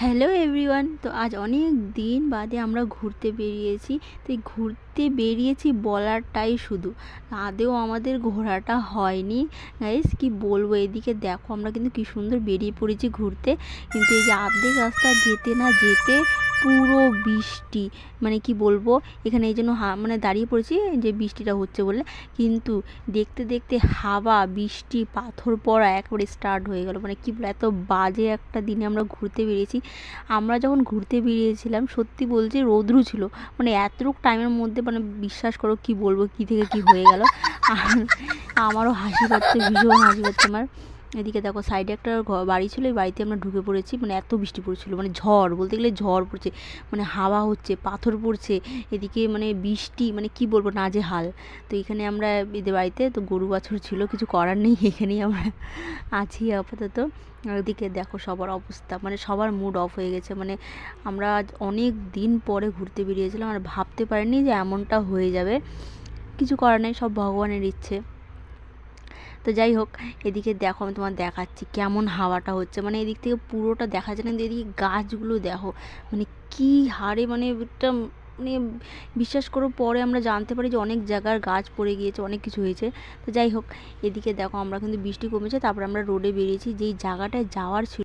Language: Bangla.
হ্যালো এভরিওয়ান, তো আজ অনেক দিন বাদে আমরা ঘুরতে বেরিয়েছি। তো এই ঘুরতে বেরিয়েছি বলারটাই শুধু, আদেও আমাদের ঘোরাটা হয়নি। গাইস কি বলবো, এদিকে দেখো আমরা কিন্তু কি সুন্দর বেরিয়ে পড়েছি ঘুরতে, কিন্তু এই যে আর্ধেক রাস্তা যেতে না যেতে পুরো বৃষ্টি। মানে কি বলবো, এখানে এই জন্য মানে দাঁড়িয়ে পড়েছি যে বৃষ্টিটা হচ্ছে বলে, কিন্তু দেখতে দেখতে হাওয়া বৃষ্টি পাথর পড়া একবারে স্টার্ট হয়ে গেল। মানে কি বলবো, এত বাজে একটা দিনে আমরা ঘুরতে বেরিয়েছি। আমরা যখন ঘুরতে বেরিয়েছিলাম সত্যি বলছি রৌদ্র ছিল, মানে এতটুকু টাইমের মধ্যে মানে বিশ্বাস করো কি বলবো কী থেকে কী হয়ে গেল। আর আমারও হাসি পাচ্ছে, ভীষণ হাসি পাচ্ছে আমার। এদিকে দেখো সাইডে একটা বাড়ি ছিল, এই বাড়িতে আমরা ঢুকে পড়েছি। মানে এত বৃষ্টি পড়ছিল, মানে ঝড় বলতে গেলে ঝড় পড়ছে, মানে হাওয়া হচ্ছে, পাথর পড়ছে, এদিকে মানে বৃষ্টি, মানে কি বলবো নাজেহাল। তো এখানে আমরা এদের বাড়িতে তো গরু বাছুর ছিল, কিছু করার নেই, এখানেই আমরা আছি আপাতত। আর ওদিকে দেখো সবার অবস্থা, মানে সবার মুড অফ হয়ে গেছে। মানে আমরা আজ অনেক দিন পরে ঘুরতে বেরিয়েছিলাম, আর ভাবতে পারিনি যে এমনটা হয়ে যাবে। কিছু করার নেই, সব ভগবানের ইচ্ছে। তো যাই হোক, এদিকে দেখো আমি তোমার দেখাচ্ছি কেমন হাওয়াটা হচ্ছে। মানে এদিক থেকে পুরোটা দেখা যায় না, কিন্তু এদিকে গাছগুলো দেখো, মানে কি হারে, মানে একটা মানে বিশ্বাস করো পরে আমরা জানতে পারি যে অনেক জায়গার গাছ পড়ে গিয়েছে, অনেক কিছু হয়েছে। তো যাই হোক, এদিকে দেখো আমরা কিন্তু বৃষ্টি কমেছে, তারপর আমরা রোডে বেরিয়েছি, যেই জায়গাটায় যাওয়ার ছিল